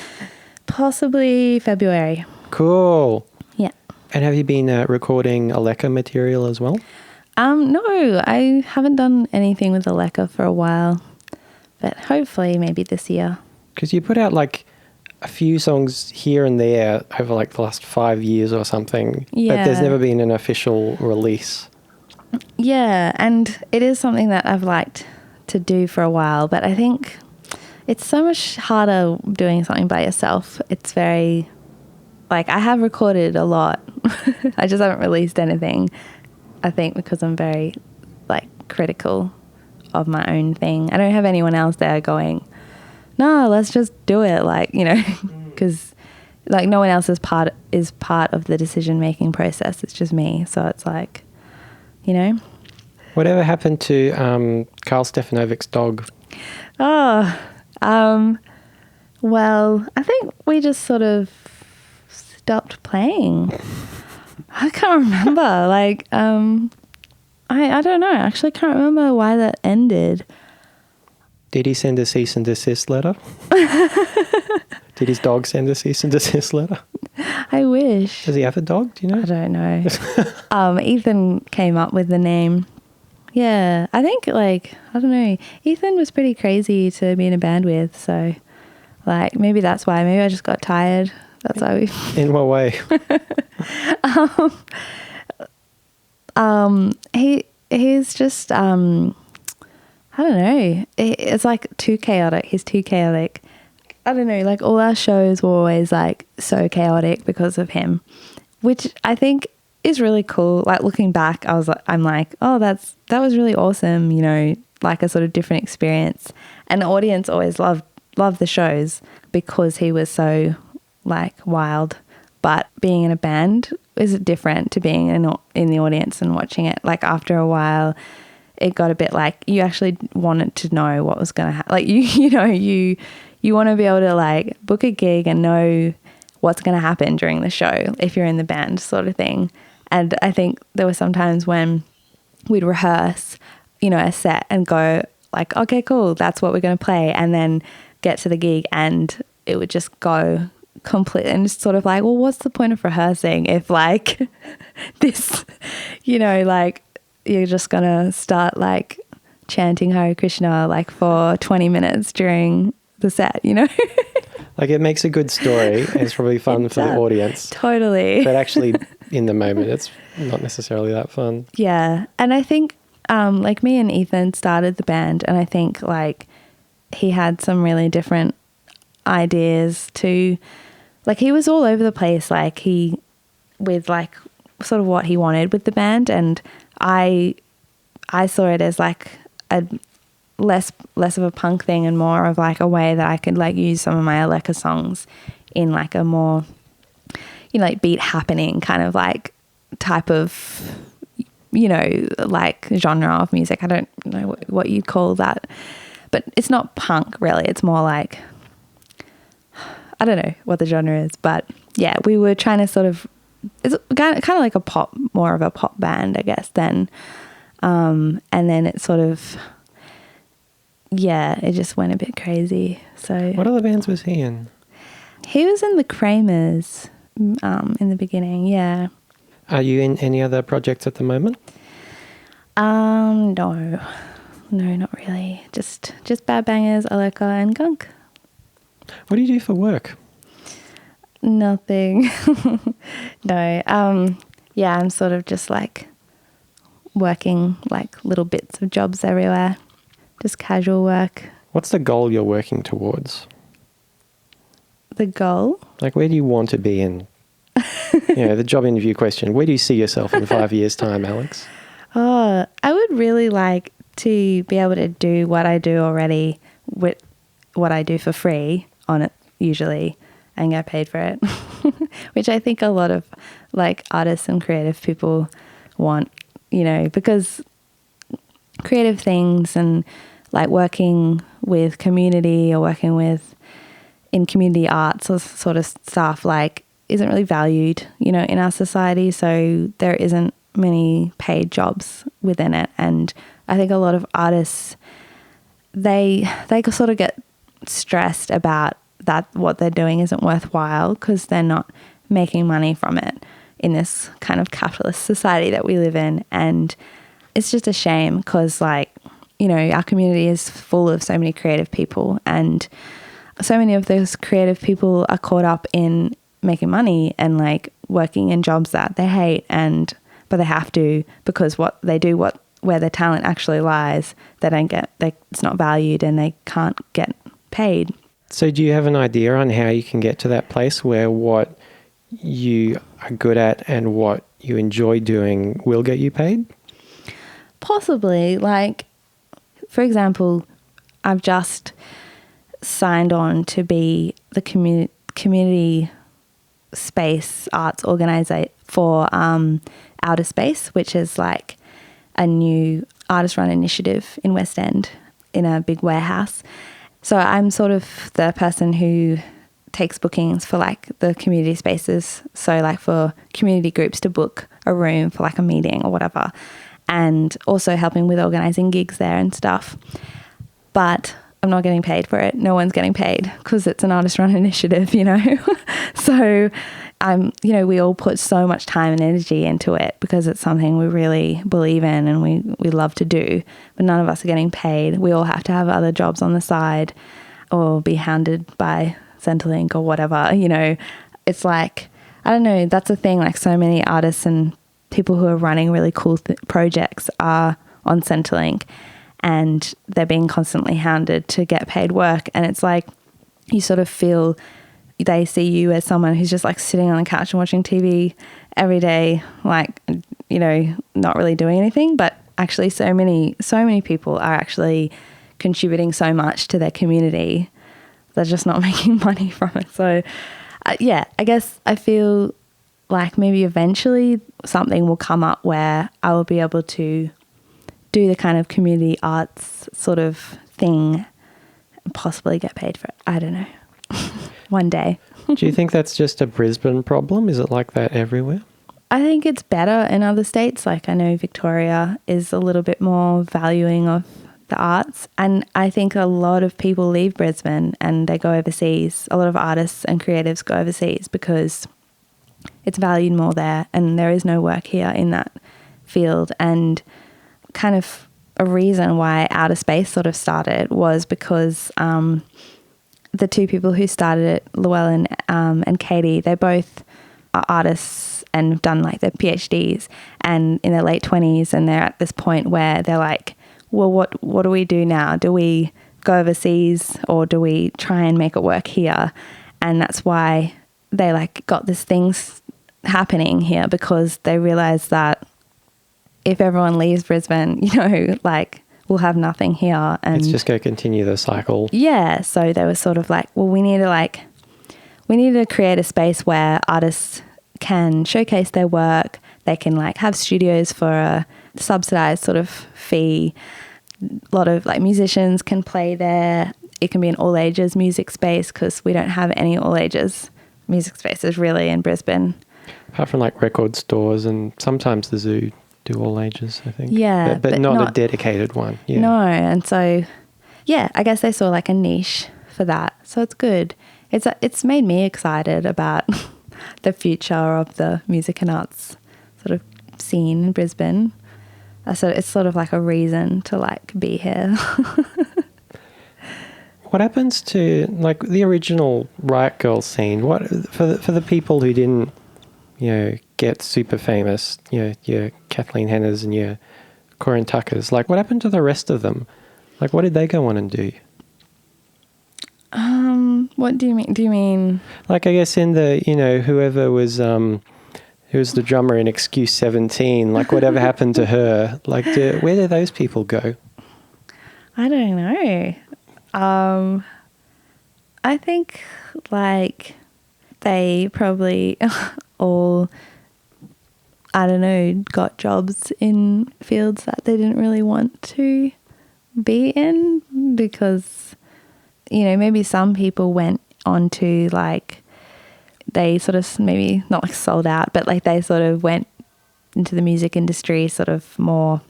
Possibly February. Cool. Yeah. And have you been recording Aleka material as well? No, I haven't done anything with Aleka for a while, but hopefully maybe this year. Because you put out like a few songs here and there over like the last 5 years or something, yeah. But there's never been an official release. Yeah, and it is something that I've liked to do for a while, but I think it's so much harder doing something by yourself. It's very, like, I have recorded a lot. I just haven't released anything, I think, because I'm very, like, critical of my own thing. I don't have anyone else there going, no, let's just do it, like, because, like, no one else is part of the decision-making process. It's just me. So it's like, Whatever happened to Carl Stefanovic's dog? Oh, well, I think we just sort of stopped playing. I can't remember. Like, I don't know. I actually can't remember why that ended. Did he send a cease and desist letter? Did his dog send a cease and desist letter? I wish. Does he have a dog? Do you know? I don't know. Ethan came up with the name. Yeah, I think, like, I don't know. Ethan was pretty crazy to be in a band with, so Like maybe that's why. Maybe I just got tired. That's why we. In what way? He's just I don't know. It's like too chaotic. He's too chaotic. I don't know. Like all our shows were always like so chaotic because of him, which I think is really cool. Like looking back, I'm like, oh, that was really awesome. You know, like a sort of different experience. And the audience always loved the shows because he was so like wild. But being in a band is different to being in the audience and watching it. Like after a while, it got a bit like you actually wanted to know what was going to happen. Like you want to be able to like book a gig and know what's going to happen during the show if you're in the band sort of thing. And I think there were some times when we'd rehearse, you know, a set and go like, okay, cool, that's what we're going to play. And then get to the gig and it would just go completely and just sort of like, well, what's the point of rehearsing if like this, you know, like you're just going to start like chanting Hare Krishna like for 20 minutes during the set, you know? Like it makes a good story and it's probably fun for the audience. Totally. But actually in the moment, it's not necessarily that fun. Yeah. And I think like me and Ethan started the band and I think like he had some really different ideas to, like he was all over the place, like he, with like sort of what he wanted with the band. And I saw it as like a less of a punk thing and more of like a way that I could like use some of my Aleka songs in like a more, you know, like beat happening kind of like type of, you know, like genre of music. I don't know what you'd call that, but it's not punk really. It's more like, I don't know what the genre is, but yeah, we were trying to sort of, it's kind of like a pop, more of a pop band, I guess, then. And then it sort of, yeah, it just went a bit crazy. So what other bands was he in? He was in the Kramers in the beginning, yeah. Are you in any other projects at the moment? No, not really. Just Bad Bangers, Aleka and Gunk. What do you do for work? Nothing. No. Yeah, I'm sort of just like working like little bits of jobs everywhere. Just casual work. What's the goal you're working towards? The goal? Like where do you want to be in, you know, the job interview question. Where do you see yourself in 5 years' time, Alex? Oh, I would really like to be able to do what I do already with what I do for free on it usually and get paid for it, which I think a lot of like artists and creative people want, you know, because creative things and like working with community or working with in community arts or sort of stuff like isn't really valued, you know, in our society. So there isn't many paid jobs within it. And I think a lot of artists, they sort of get stressed about that what they're doing isn't worthwhile because they're not making money from it in this kind of capitalist society that we live in. And it's just a shame because, like, you know, our community is full of so many creative people and so many of those creative people are caught up in making money and like working in jobs that they hate but they have to because what they do, where their talent actually lies, it's not valued and they can't get paid. So do you have an idea on how you can get to that place where what you are good at and what you enjoy doing will get you paid? Possibly. Like, for example, I've just signed on to be the community space arts organizer for Outer Space, which is like a new artist-run initiative in West End in a big warehouse. So I'm sort of the person who takes bookings for like the community spaces. So like for community groups to book a room for like a meeting or whatever, and also helping with organising gigs there and stuff. But I'm not getting paid for it. No one's getting paid because it's an artist-run initiative, you know. So we all put so much time and energy into it because it's something we really believe in and we love to do, but none of us are getting paid. We all have to have other jobs on the side or be hounded by Centrelink or whatever, you know. It's like, I don't know, that's a thing. Like so many artists and people who are running really cool projects are on Centrelink, and they're being constantly hounded to get paid work. And it's like, you sort of feel they see you as someone who's just like sitting on the couch and watching TV every day, like, you know, not really doing anything. But actually so many people are actually contributing so much to their community. They're just not making money from it. So yeah, I guess I feel like maybe eventually something will come up where I will be able to do the kind of community arts sort of thing and possibly get paid for it. I don't know. One day. Do you think that's just a Brisbane problem? Is it like that everywhere? I think it's better in other states. Like I know Victoria is a little bit more valuing of the arts, and I think a lot of people leave Brisbane and they go overseas. A lot of artists and creatives go overseas because it's valued more there and there is no work here in that field. And kind of a reason why Outer Space sort of started was because the two people who started it, Llewellyn and Katie, they both are artists and have done like their PhDs and in their late 20s, and they're at this point where they're like, well, what do we do now? Do we go overseas or do we try and make it work here? And that's why they like got this things happening here, because they realized that if everyone leaves Brisbane, you know, like we'll have nothing here. And it's just going to continue the cycle. Yeah. So they were sort of like, well, we need to create a space where artists can showcase their work. They can like have studios for a subsidized sort of fee. A lot of like musicians can play there. It can be an all ages music space because we don't have any all ages music spaces really in Brisbane. Apart from like record stores and sometimes the zoo do all ages, I think. Yeah. But not a dedicated one. Yeah. No. And so, yeah, I guess they saw like a niche for that. So it's good. It's made me excited about the future of the music and arts sort of scene in Brisbane. So it's sort of like a reason to like be here. What happens to like the original Riot Girl scene? What for the people who didn't, you know, get super famous, you know, your Kathleen Henners and your Corin Tuckers, like what happened to the rest of them? Like what did they go on and do? What do you mean? Do you mean like I guess in the, you know, whoever was who was the drummer in Excuse 17, like whatever happened to her? Like where do those people go? I don't know. I think like they probably all, I don't know, got jobs in fields that they didn't really want to be in, because, you know, maybe some people went on to like, they sort of maybe not like sold out, but like they sort of went into the music industry, sort of more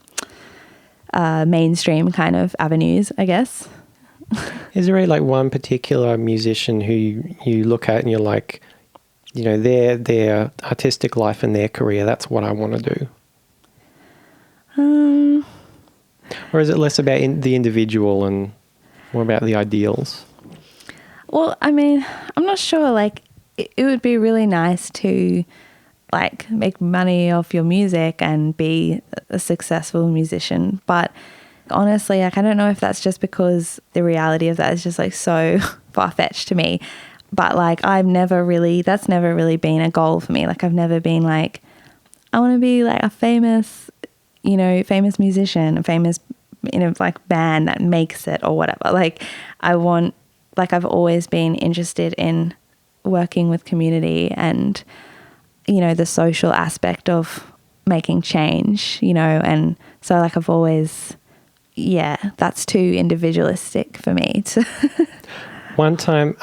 mainstream kind of avenues, I guess. Is there like one particular musician who you look at and you're like, you know, their artistic life and their career, that's what I want to do? Or is it less about the individual and more about the ideals? Well, I mean, I'm not sure. Like, it would be really nice to like make money off your music and be a successful musician, but honestly, like I don't know if that's just because the reality of that is just like so far-fetched to me. But like that's never really been a goal for me. Like I've never been like, I want to be like a famous musician, a famous, you know, like band that makes it or whatever. Like I've always been interested in working with community and, you know, the social aspect of making change, you know, and so like I've always, yeah, that's too individualistic for me to. One time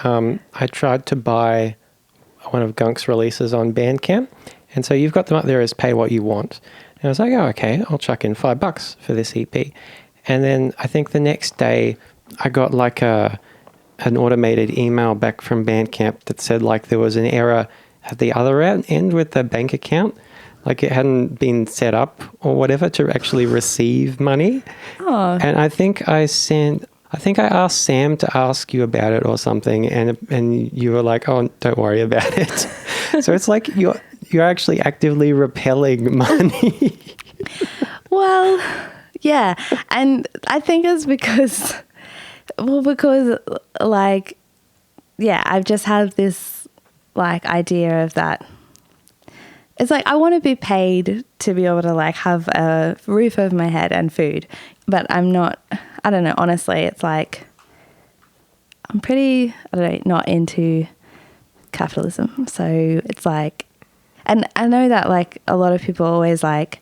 I tried to buy one of Gunk's releases on Bandcamp, and so you've got them up there as pay what you want. And I was like, oh, okay, I'll chuck in $5 for this EP. And then I think the next day I got like an automated email back from Bandcamp that said like there was an error at the other end with the bank account. Like it hadn't been set up or whatever to actually receive money. Oh. And I think I sent I think I asked Sam to ask you about it or something, and you were like, "Oh, don't worry about it." So it's like you're actually actively repelling money. Well, yeah, and I think it's because like, yeah, I've just had this like idea of that. It's like I want to be paid to be able to like have a roof over my head and food, but I'm not. I don't know. Honestly, it's like I'm pretty, I don't know, not into capitalism. So it's like, and I know that like a lot of people always like,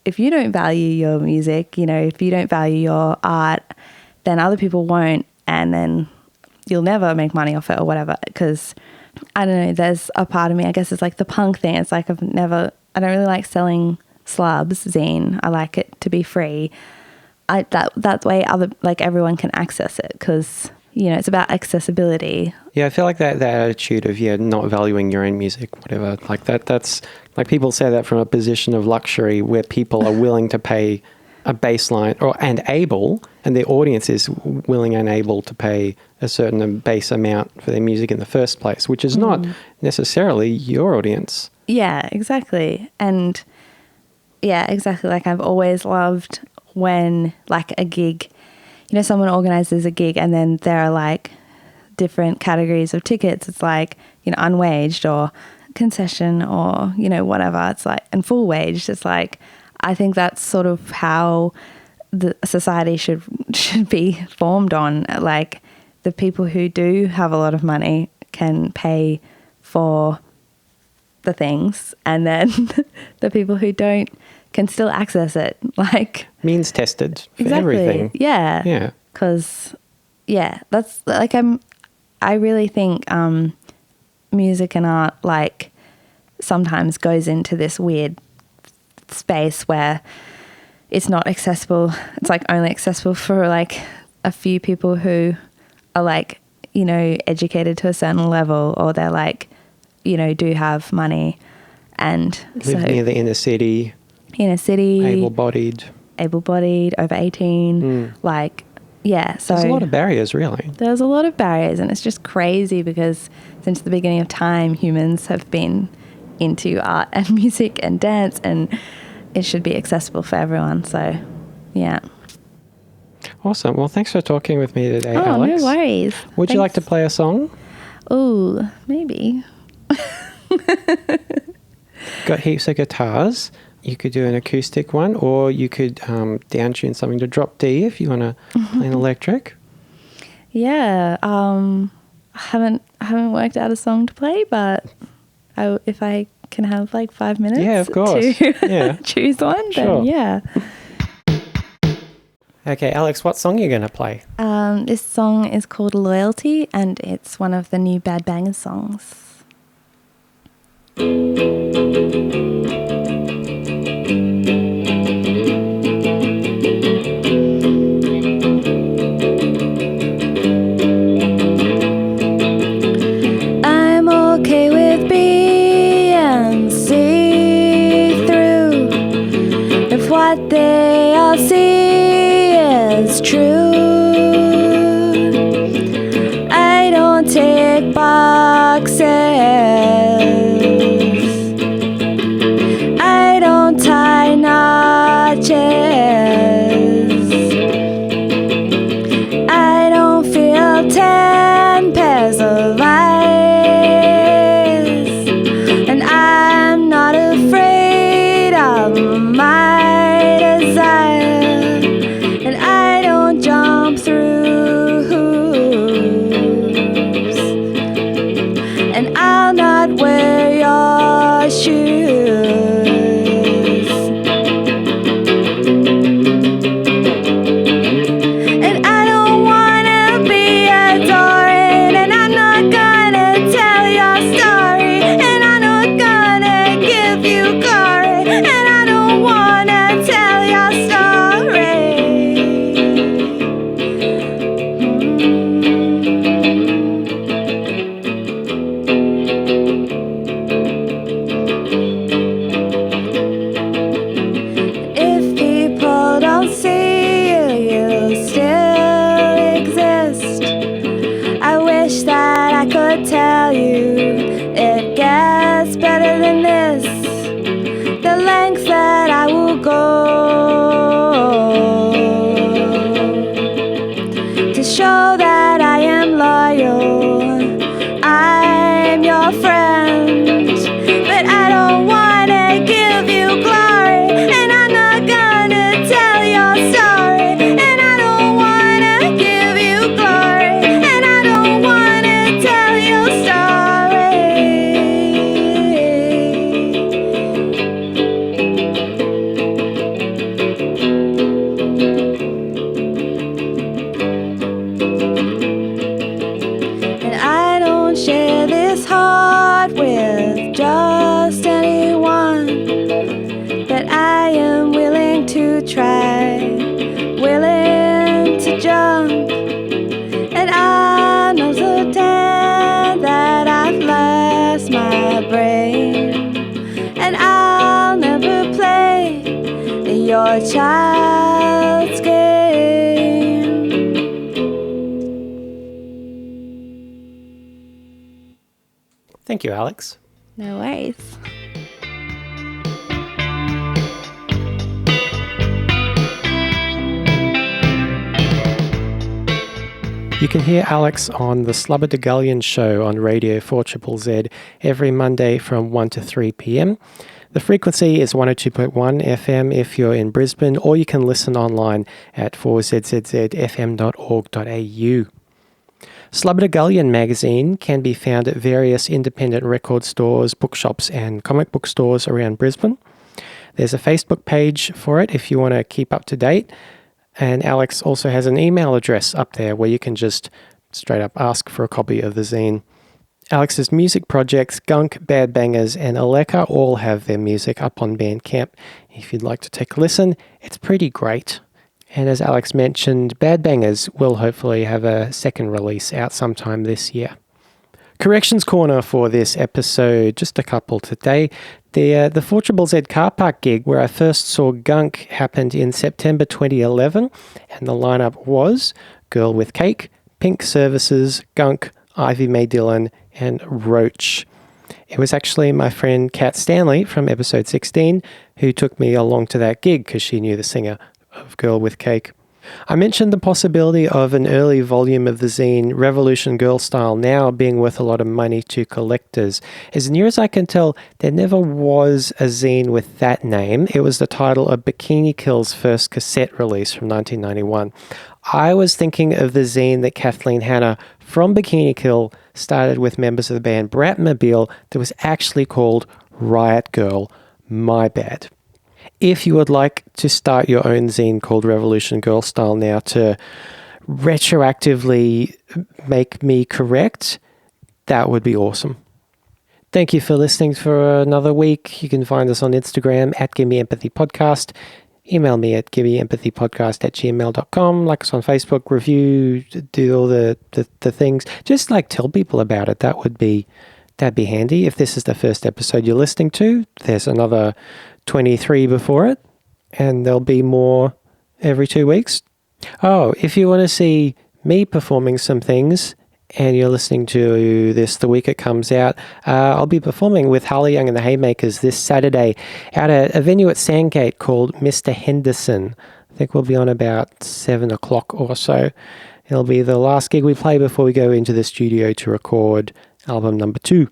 if you don't value your music, you know, if you don't value your art, then other people won't, and then you'll never make money off it or whatever. Because I don't know, there's a part of me, I guess it's like the punk thing. It's like I don't really like selling slabs, zine. I like it to be free. That way everyone can access it, because, you know, it's about accessibility. Yeah, I feel like that attitude of not valuing your own music, whatever, like that's like people say that from a position of luxury where people are willing to pay a baseline and the audience is willing and able to pay a certain base amount for their music in the first place, which is not necessarily your audience. Yeah, exactly. And yeah, exactly. Like I've always loved when like a gig, you know, someone organizes a gig and then there are like different categories of tickets. It's like, you know, unwaged or concession or, you know, whatever. It's like, and full waged. It's like, I think that's sort of how the society should be formed on. Like the people who do have a lot of money can pay for the things, and then the people who don't can still access it. Like means tested for exactly. everything. Yeah. Yeah. Because that's like I really think music and art like sometimes goes into this weird space where it's not accessible. It's like only accessible for like a few people who are like, you know, educated to a certain level, or they're like, you know, do have money and live near the inner city, able-bodied, over 18, like, yeah. So there's a lot of barriers, really. There's a lot of barriers, and it's just crazy because since the beginning of time, humans have been into art and music and dance, and it should be accessible for everyone. So, yeah. Awesome. Well, thanks for talking with me today, Oh, Alex. no worries. Would you like to play a song? Oh, maybe. Got heaps of guitars. You could do an acoustic one, or you could down tune something to drop D if you want to play an electric. Yeah. I haven't worked out a song to play, but if I can have like 5 minutes, yeah, of course, to choose one, sure. Then yeah. Okay, Alex, what song are you going to play? This song is called Loyalty, and it's one of the new Bad Bangers songs. I'm okay with being see-through if what they all see is true. I don't take boxes. I don't tie notches. I don't feel 10 pairs of eyes. And I'm not afraid of my desire. And I don't jump through hoops. And I'll not outlast my brain, and I'll never play your child's game. Thank you, Alex. No worries. You can hear Alex on the Slubber de Gullion show on Radio 4ZZZ every Monday from 1 to 3 p.m. The frequency is 102.1 FM if you're in Brisbane, or you can listen online at 4zzzfm.org.au. Slubber de Gullion magazine can be found at various independent record stores, bookshops and comic book stores around Brisbane. There's a Facebook page for it if you want to keep up to date. And Alex also has an email address up there where you can just straight up ask for a copy of the zine. Alex's music projects, Gunk, Bad Bangers, and Aleka all have their music up on Bandcamp. If you'd like to take a listen, it's pretty great. And as Alex mentioned, Bad Bangers will hopefully have a second release out sometime this year. Corrections corner for this episode, just a couple today. The 4ZZZ car park gig where I first saw Gunk happened in September 2011, and the lineup was Girl with Cake, Pink Services, Gunk, Ivy Mae Dillon, and Roach. It was actually my friend Kat Stanley from episode 16 who took me along to that gig because she knew the singer of Girl with Cake. I mentioned the possibility of an early volume of the zine, Revolution Girl Style Now, being worth a lot of money to collectors. As near as I can tell, there never was a zine with that name. It was the title of Bikini Kill's first cassette release from 1991. I was thinking of the zine that Kathleen Hanna from Bikini Kill started with members of the band Bratmobile that was actually called Riot Girl. My bad. If you would like to start your own zine called Revolution Girl Style Now to retroactively make me correct, that would be awesome. Thank you for listening for another week. You can find us on Instagram at Gimme Empathy Podcast. Email me at gimmeempathypodcast@gmail.com. Like us on Facebook, review, do all the things. Just like tell people about it. That'd be handy. If this is the first episode you're listening to, there's another 23 before it, and there'll be more every 2 weeks. Oh, if you want to see me performing some things and you're listening to this the week it comes out, I'll be performing with Harley Young and the Haymakers this Saturday at a venue at Sandgate called Mr. Henderson. I think we'll be on about 7 o'clock or so. It'll be the last gig we play before we go into the studio to record album number 2.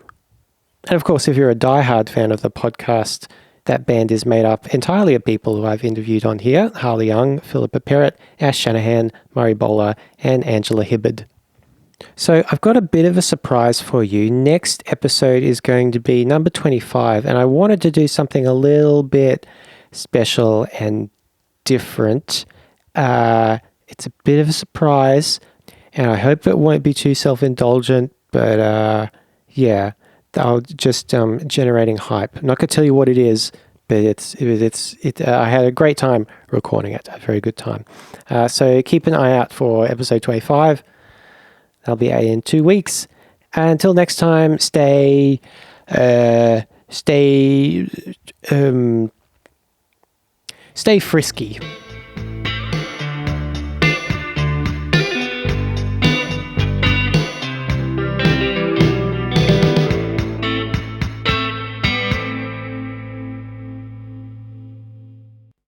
And of course, if you're a diehard fan of the podcast, that band is made up entirely of people who I've interviewed on here: Harley Young, Philippa Perrett, Ash Shanahan, Murray Bowler, and Angela Hibbard. So I've got a bit of a surprise for you. Next episode is going to be number 25, and I wanted to do something a little bit special and different. It's a bit of a surprise, and I hope it won't be too self-indulgent, but yeah. I'll just generating hype. I'm not going to tell you what it is, but I had a great time recording it, a very good time. So keep an eye out for episode 25. That'll be in 2 weeks. Until next time, stay frisky.